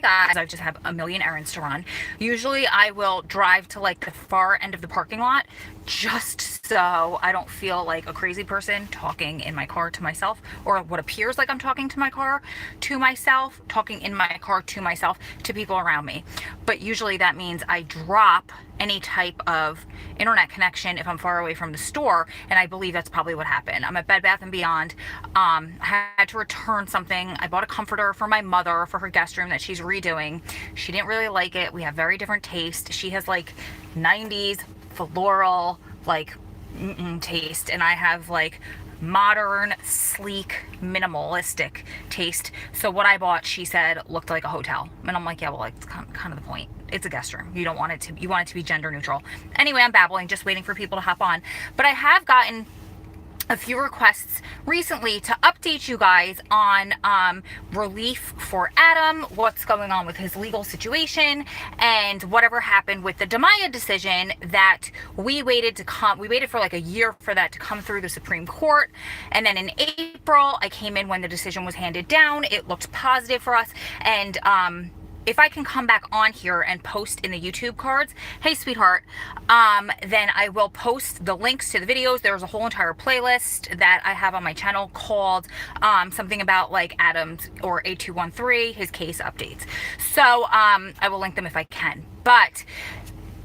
guys, I just have a million errands to run. Usually I will drive to like the far end of the parking lot just so I don't feel like a crazy person talking in my car to myself, or what appears like I'm talking to my car to myself, talking in my car to myself, to people around me. But usually that means I drop any type of internet connection if I'm far away from the store, and I believe that's probably what happened. I'm at Bed Bath & Beyond. I had to return something. I bought a comforter for my mother for her guest room that she's redoing. She didn't really like it. We have very different taste. She has like 90s floral like taste, and I have like modern, sleek, minimalistic taste. So what I bought, she said, looked like a hotel, and I'm like, yeah, well, it's kind of the point. It's a guest room. You want it to be gender neutral. Anyway, I'm babbling, just waiting for people to hop on. But I have gotten a few requests recently to update you guys on relief for Adam, what's going on with his legal situation, and whatever happened with the Dimaya decision that we waited for like a year for that to come through the Supreme Court. And then in April, I came in when the decision was handed down. It looked positive for us. And if I can come back on here and post in the YouTube cards, hey sweetheart, then I will post the links to the videos. There's a whole entire playlist that I have on my channel called something about like Adams or 8213, his case updates. So I will link them if I can. But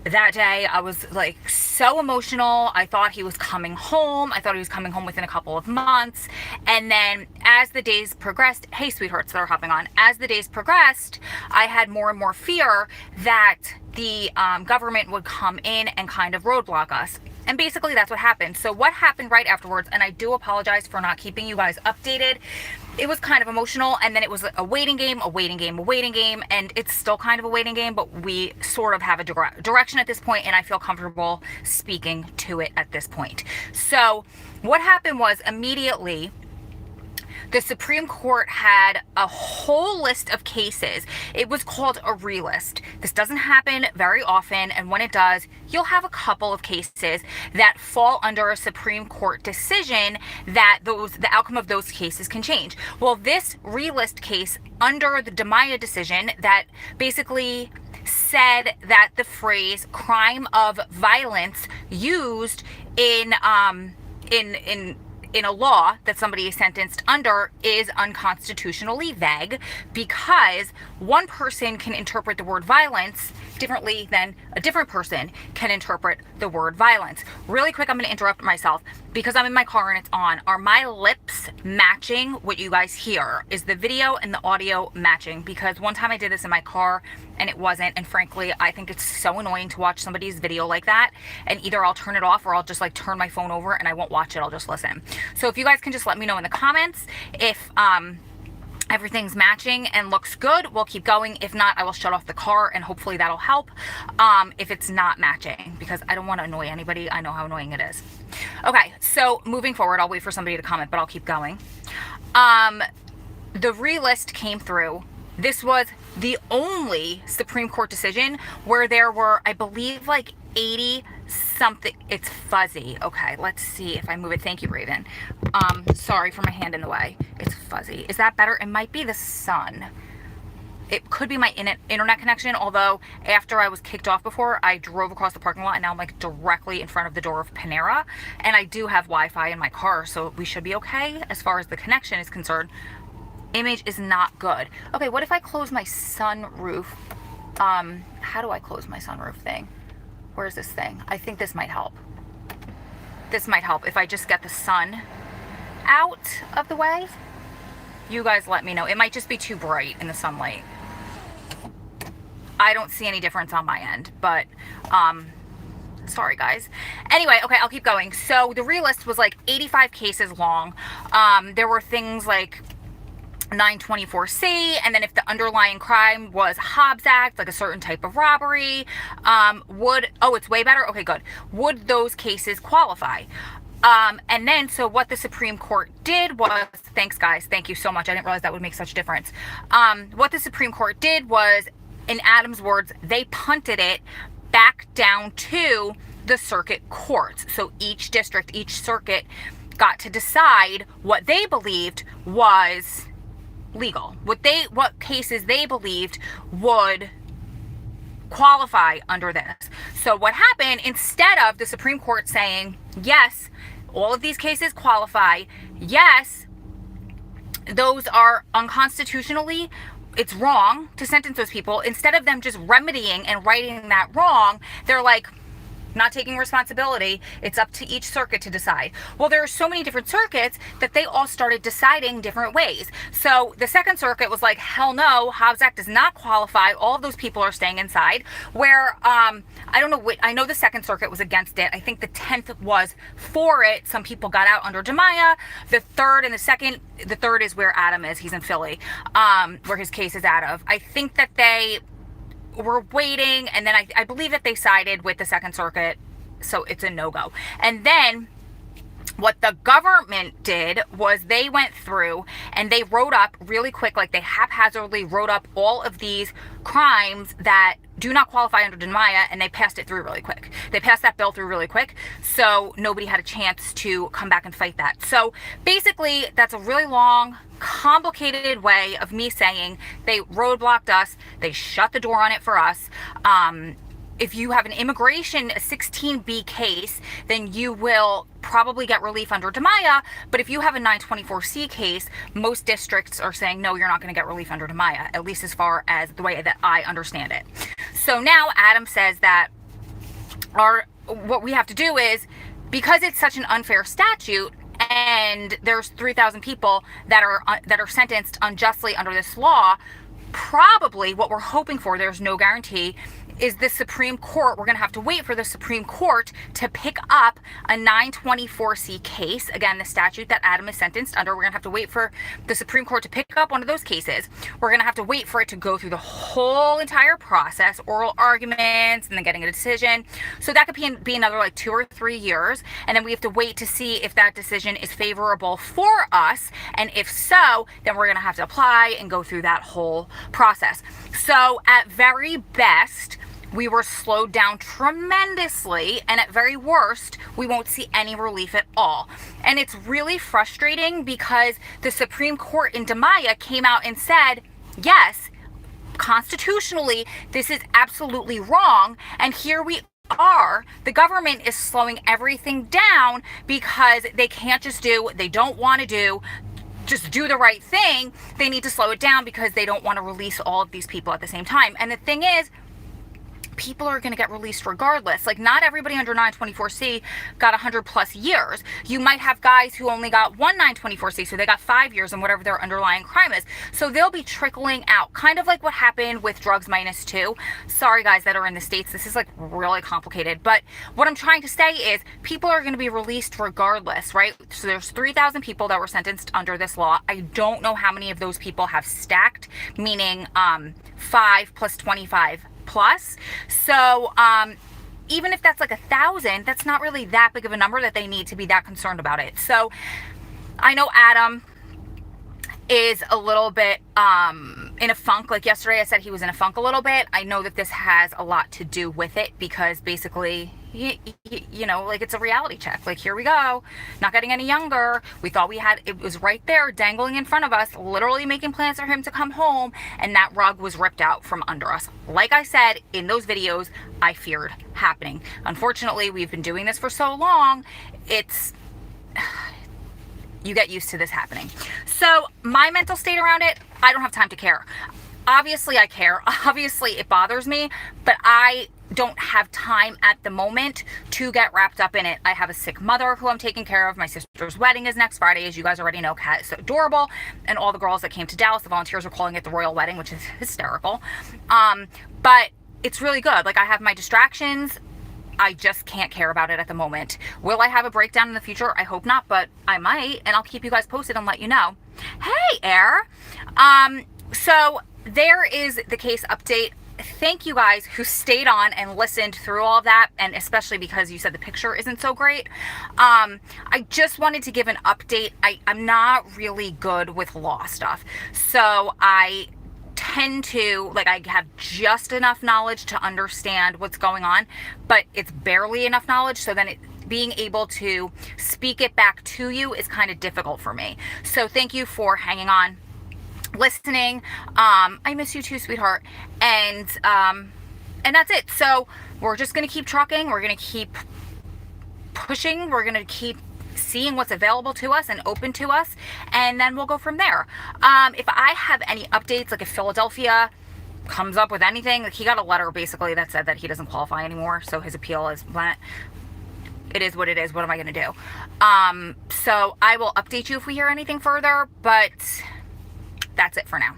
that day I was like so emotional. I thought he was coming home. I thought he was coming home within a couple of months. And then as the days progressed, hey sweethearts that are hopping on, as the days progressed, I had more and more fear that the government would come in and kind of roadblock us. And basically that's what happened. So what happened right afterwards, and I do apologize for not keeping you guys updated, it was kind of emotional, and then it was a waiting game, and it's still kind of a waiting game, but we sort of have a direction at this point, and I feel comfortable speaking to it at this point. So what happened was immediately the Supreme Court had a whole list of cases. It was called a relist. This doesn't happen very often, and when it does, you'll have a couple of cases that fall under a Supreme Court decision that the outcome of those cases can change. Well, this relist case under the Dimaya decision that basically said that the phrase crime of violence used in a law that somebody is sentenced under is unconstitutionally vague, because one person can interpret the word violence differently than a different person can interpret the word violence. Really quick, I'm going to interrupt myself because I'm in my car and it's on. Are my lips matching what you guys hear? Is the video and the audio matching? Because one time I did this in my car and it wasn't, and frankly I think it's so annoying to watch somebody's video like that, and either I'll turn it off or I'll just like turn my phone over and I won't watch it, I'll just listen. So if you guys can just let me know in the comments if everything's matching and looks good, we'll keep going. If not, I will shut off the car and hopefully that'll help if it's not matching, because I don't want to annoy anybody. I know how annoying it is. Okay, so moving forward, I'll wait for somebody to comment, but I'll keep going. The relist came through. This was the only Supreme Court decision where there were, I believe, like 80 something. It's fuzzy. Okay, let's see if I move it. Thank you, Raven. Sorry for my hand in the way. It's fuzzy. Is that better? It might be the sun. It could be my internet connection, although after I was kicked off before, I drove across the parking lot and now I'm like directly in front of the door of Panera, and I do have Wi-Fi in my car, so we should be okay as far as the connection is concerned. Image is not good. Okay, what if I close my sunroof? How do I close my sunroof thing? Where's this thing? I think this might help. This might help if I just get the sun out of the way. You guys let me know. It might just be too bright in the sunlight. I don't see any difference on my end, but sorry guys. Anyway, okay, I'll keep going. So the relist was like 85 cases long. There were things like 924C, and then if the underlying crime was Hobbs Act, like a certain type of robbery, it's way better. Okay, good. Would those cases qualify? And then, so what the Supreme Court did was, thanks guys, thank you so much. I didn't realize that would make such a difference. What the Supreme Court did was, in Adam's words, they punted it back down to the circuit courts. So each district, each circuit got to decide what they believed was legal, what cases they believed would qualify under this. So what happened, instead of the Supreme Court saying, yes, all of these cases qualify, yes, those are unconstitutionally, it's wrong to sentence those people, instead of them just remedying and righting that wrong, they're like, not taking responsibility. It's up to each circuit to decide. Well, there are so many different circuits that they all started deciding different ways. So the Second Circuit was like, hell no, Hobbs Act does not qualify. All of those people are staying inside. Where, I don't know what, I know the Second Circuit was against it. I think the 10th was for it. Some people got out under Dimaya. The third is where Adam is. He's in Philly, where his case is out of. I think that they were waiting, and then I believe that they sided with the Second Circuit, so it's a no-go. And then what the government did was they went through and they wrote up really quick, like they haphazardly wrote up all of these crimes that do not qualify under Dimaya, and they passed it through really quick. They passed that bill through really quick, so nobody had a chance to come back and fight that. So basically, that's a really long, complicated way of me saying they roadblocked us, they shut the door on it for us. If you have an immigration 16B case, then you will probably get relief under Dimaya. But if you have a 924C case, most districts are saying, no, you're not going to get relief under Dimaya, at least as far as the way that I understand it. So now Adam says that what we have to do is, because it's such an unfair statute, and there's 3,000 people that are sentenced unjustly under this law, probably what we're hoping for, there's no guarantee, is the Supreme Court. We're going to have to wait for the Supreme Court to pick up a 924C case. Again, the statute that Adam is sentenced under, we're going to have to wait for the Supreme Court to pick up one of those cases. We're going to have to wait for it to go through the whole entire process, oral arguments, and then getting a decision. So that could be another like 2 or 3 years. And then we have to wait to see if that decision is favorable for us. And if so, then we're going to have to apply and go through that whole process. So at very best, we were slowed down tremendously, and at very worst, we won't see any relief at all. And it's really frustrating because the Supreme Court in Dimaya came out and said, yes, constitutionally, this is absolutely wrong, and here we are. The government is slowing everything down because they can't just do what they don't want to just do the right thing. They need to slow it down because they don't want to release all of these people at the same time. And the thing is, people are going to get released regardless. Like, not everybody under 924C got 100 plus years. You might have guys who only got one 924C, so they got 5 years on whatever their underlying crime is. So they'll be trickling out, kind of like what happened with drugs -2. Sorry guys that are in the States, this is like really complicated, but what I'm trying to say is people are going to be released regardless, right? So there's 3,000 people that were sentenced under this law. I don't know how many of those people have stacked, meaning 5 plus 25 plus. So even if that's like 1,000, that's not really that big of a number that they need to be that concerned about it. So I know Adam is a little bit in a funk. Like yesterday I said he was in a funk a little bit. I know that this has a lot to do with it because basically you know, like, it's a reality check. Like, here we go, not getting any younger. We thought it was right there dangling in front of us, literally making plans for him to come home, and that rug was ripped out from under us. Like I said in those videos, I feared happening. Unfortunately, we've been doing this for so long, you get used to this happening. So my mental state around it, I don't have time to care. Obviously I care. Obviously it bothers me, but I don't have time at the moment to get wrapped up in it. I have a sick mother who I'm taking care of. My sister's wedding is next Friday. As you guys already know, Kat is so adorable. And all the girls that came to Dallas, the volunteers are calling it the royal wedding, which is hysterical. But it's really good. Like, I have my distractions. I just can't care about it at the moment. Will I have a breakdown in the future? I hope not, but I might, and I'll keep you guys posted and let you know. Hey, Air. So there is the case update. Thank you guys who stayed on and listened through all of that, and especially because you said the picture isn't so great. I just wanted to give an update. I'm not really good with law stuff, so I tend to, like, I have just enough knowledge to understand what's going on, but it's barely enough knowledge, so then being able to speak it back to you is kind of difficult for me. So thank you for hanging on. listening. I miss you too, sweetheart. And that's it. So we're just going to keep trucking. We're going to keep pushing. We're going to keep seeing what's available to us and open to us, and then we'll go from there. If I have any updates, like if Philadelphia comes up with anything, like he got a letter basically that said that he doesn't qualify anymore, so his appeal is went. It is what it is. What am I going to do? So I will update you if we hear anything further, but that's it for now.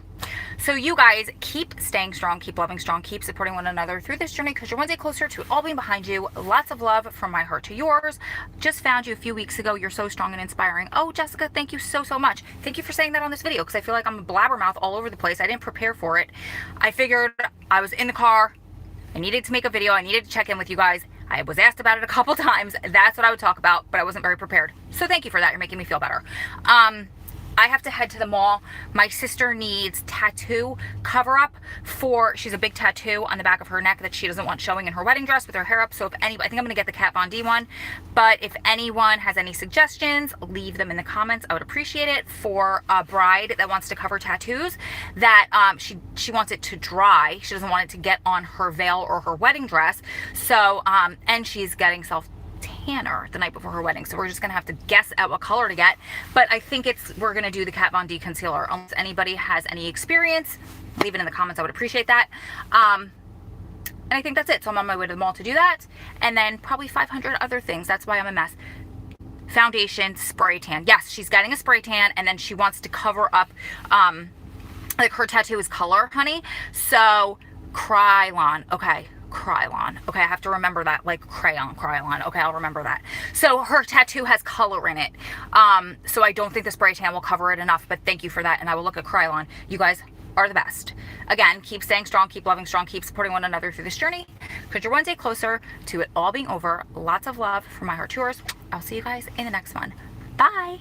So you guys keep staying strong, keep loving strong, keep supporting one another through this journey, because you're one day closer to it all being behind you. Lots of love from my heart to yours. Just found you a few weeks ago. You're so strong and inspiring. Oh, Jessica, thank you so much. Thank you for saying that on this video, because I feel like I'm a blabbermouth all over the place. I didn't prepare for it. I figured I was in the car. I needed to make a video. I needed to check in with you guys. I was asked about it a couple times. That's what I would talk about, but I wasn't very prepared. So thank you for that. You're making me feel better. I have to head to the mall. My sister needs tattoo cover up for, she's a big tattoo on the back of her neck that she doesn't want showing in her wedding dress with her hair up. So if any, I think I'm gonna get the Kat Von D one, but if anyone has any suggestions, leave them in the comments. I would appreciate it, for a bride that wants to cover tattoos that she wants it to dry. She doesn't want it to get on her veil or her wedding dress. So, and she's getting tanner the night before her wedding, so we're just gonna have to guess at what color to get. But I think we're gonna do the Kat Von D concealer. Unless anybody has any experience, leave it in the comments. I would appreciate that. And I think that's it. So I'm on my way to the mall to do that, and then probably 500 other things. That's why I'm a mess. Foundation, spray tan. Yes, she's getting a spray tan, and then she wants to cover up like her tattoo is color, honey. So Krylon. Okay, Krylon. Okay, I have to remember that, like Krylon. Okay, I'll remember that. So her tattoo has color in it. So I don't think the spray tan will cover it enough, but thank you for that, and I will look at Krylon. You guys are the best. Again, keep staying strong, keep loving strong, keep supporting one another through this journey, because you're one day closer to it all being over. Lots of love from my heart to yours. I'll see you guys in the next one. Bye.